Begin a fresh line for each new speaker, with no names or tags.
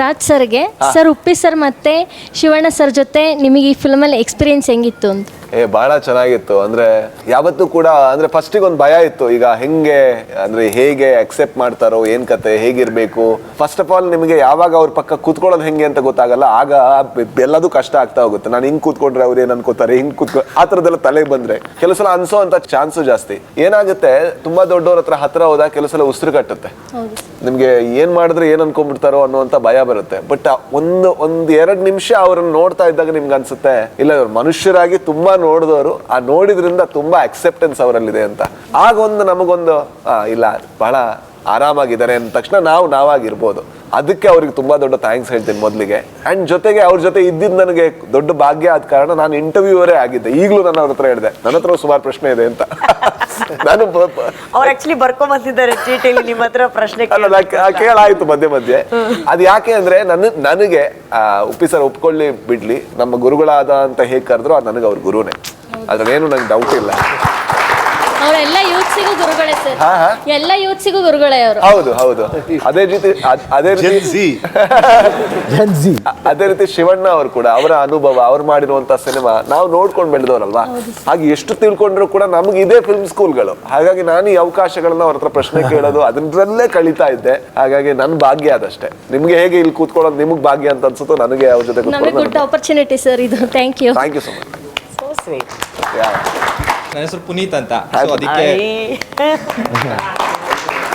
ರಾಜ್ ಸರ್ಗೆ sir Uppi sir ಮತ್ತೆ Shivanna sir ಜೊತೆ ನಿಮಗೆ ಈ ಫಿಲ್ಮಲ್ಲಿ ಎಕ್ಸ್ಪೀರಿಯನ್ಸ್ ಹೆಂಗಿತ್ತು ಅಂತ?
ಬಹಳ ಚೆನ್ನಾಗಿತ್ತು. ಅಂದ್ರೆ ಯಾವತ್ತೂ ಕೂಡ ಅಂದ್ರೆ ಫಸ್ಟಿಗೆ ಒಂದು ಭಯ ಇತ್ತು, ಈಗ ಹೆಂಗೆ ಅಂದ್ರೆ ಹೇಗೆ ಅಕ್ಸೆಪ್ಟ್ ಮಾಡ್ತಾರೋ, ಏನ್ ಕತೆ, ಹೇಗಿರ್ಬೇಕು. ಫಸ್ಟ್ ಆಫ್ ಆಲ್ ನಿಮಗೆ ಯಾವಾಗ ಅವ್ರ ಪಕ್ಕ ಕೂತ್ಕೊಳ್ಳೋದು ಹೆಂಗೆ ಅಂತ ಗೊತ್ತಾಗಲ್ಲ, ಆಗ ಎಲ್ಲದೂ ಕಷ್ಟ ಆಗ್ತಾ ಹೋಗುತ್ತೆ. ನಾನು ಹಿಂಗ್ ಕೂತ್ಕೊಂಡ್ರೆ ಅವ್ರು ಏನ್ ಅನ್ಕೋತಾರೆ, ಹಿಂಗ್ ಆ ಥರದ್ದೆಲ್ಲ ತಲೆಗೆ ಬಂದ್ರೆ ಕೆಲವು ಸಲ ಅನ್ಸೋ ಅಂತ ಚಾನ್ಸು ಜಾಸ್ತಿ. ಏನಾಗುತ್ತೆ, ತುಂಬಾ ದೊಡ್ಡವ್ರ ಹತ್ರ ಹೋದಾಗ ಕೆಲವು ಸಲ ಉಸಿರು ಕಟ್ಟುತ್ತೆ, ನಿಮ್ಗೆ ಏನ್ ಮಾಡಿದ್ರೆ ಏನ್ ಅನ್ಕೊಂಡ್ಬಿಡ್ತಾರೋ ಅನ್ನುವಂತ ಭಯ ಬರುತ್ತೆ. ಬಟ್ ಒಂದ್ 2 ನಿಮಿಷ ಅವ್ರನ್ನ ನೋಡ್ತಾ ಇದ್ದಾಗ ನಿಮ್ಗೆ ಅನ್ಸುತ್ತೆ, ಇಲ್ಲ ಇವ್ರು ಮನುಷ್ಯರಾಗಿ ತುಂಬಾ ನೋಡಿದವರು, ಆ ನೋಡಿದ್ರಿಂದ ತುಂಬಾ ಅಕ್ಸೆಪ್ಟೆನ್ಸ್ ಅವರಲ್ಲಿದೆ ಅಂತ. ಆಗ ನಮಗೊಂದು ಇಲ್ಲ ಬಹಳ ಆರಾಮಾಗಿದ್ದಾರೆ ಅಂದ ತಕ್ಷಣ ನಾವಾಗಿರ್ಬೋದು. ಅದಕ್ಕೆ ಅವ್ರಿಗೆ ತುಂಬಾ ದೊಡ್ಡ ಥ್ಯಾಂಕ್ಸ್ ಹೇಳ್ತೀನಿ ಮೊದಲಿಗೆ. ಅಂಡ್ ಜೊತೆಗೆ ಅವ್ರ ಜೊತೆ ಇದ್ದಿದ್ದು ನನಗೆ ದೊಡ್ಡ ಭಾಗ್ಯ ಆದ ಕಾರಣ ನಾನು ಇಂಟರ್ವ್ಯೂವರೇ ಆಗಿದ್ದೆ. ಈಗಲೂ ನಾನು ಅವ್ರ ಹತ್ರ ಹೇಳಿದೆ, ನನ್ನ ಹತ್ರ ಸುಮಾರು ಪ್ರಶ್ನೆ ಇದೆ ಅಂತ. ನಾನು
ಅವ್ರು ಆಕ್ಚುಲಿ ಬರ್ಕೊಂಡ್ ಬಂದಿದ್ದಾರೆ ಚೀಟಿಲಿ ನಿಮ್ಮ ಹತ್ರ ಪ್ರಶ್ನೆ
ಕೇಳಾಯ್ತು ಮಧ್ಯೆ. ಅದು ಯಾಕೆ ಅಂದ್ರೆ ನನಗೆ ಉಪ್ಪಿ ಸರ್ ಒಪ್ಕೊಳ್ಳಿ ಬಿಡ್ಲಿ, ನಮ್ಮ ಗುರುಗಳಾದ ಅಂತ ಹೇಗೆ ಕರೆದ್ರು ಅದು ನನಗೆ ಅವ್ರ ಗುರುನೇ, ಅದ್ರಲ್ಲೇನು ನಂಗೆ ಡೌಟ್ ಇಲ್ಲ.
ಅವರೆಲ್ಲ ಯೂತ್ಸಿಗೂ ಗುರುಗಳೇ ಸರ್, ಎಲ್ಲ ಯೂತ್ಸಿಗೂ ಗುರುಗಳೇ ಅವರು.
ಹೌದು ಅದೇ ರೀತಿ ಶಿವಣ್ಣ ಅವರು ಕೂಡ ಅವರ ಅನುಭವ, ಅವ್ರು ಮಾಡಿರುವಂತ ಸಿನಿಮಾ ನಾವು ನೋಡ್ಕೊಂಡು ಬೆಳೆದವರಲ್ವಾ, ಹಾಗೆ ಎಷ್ಟು ತಿಳ್ಕೊಂಡ್ರು ಕೂಡ ನಮ್ಗೆ ಇದೇ ಫಿಲ್ಮ್ ಸ್ಕೂಲ್ಗಳು. ಹಾಗಾಗಿ ನಾನು ಈ ಅವಕಾಶಗಳನ್ನ ಅವ್ರ ಹತ್ರ ಪ್ರಶ್ನೆ ಕೇಳೋದು ಅದರಲ್ಲೇ ಕಳೀತಾ ಇದ್ದೆ. ಹಾಗಾಗಿ ನನ್ ಭಾಗ್ಯ ಅದಷ್ಟೇ. ನಿಮ್ಗೆ ಹೇಗೆ ಇಲ್ಲಿ ಕೂತ್ಕೊಳ್ಳೋದು ನಿಮ್ಗೆ ಭಾಗ್ಯ ಅಂತ ಅನ್ಸುತ್ತೋ, ನನಗೆ ಅವ್ರ ಜೊತೆ
ಗುಡ್ ಆಪರ್ಚುನಿಟಿ ಸರ್ ಇದು. Thank you
so much.
So sweet.
ನನ್ನ ಹೆಸರು ಪುನೀತ್ ಅಂತ, ಸೊ ಅದಕ್ಕೆ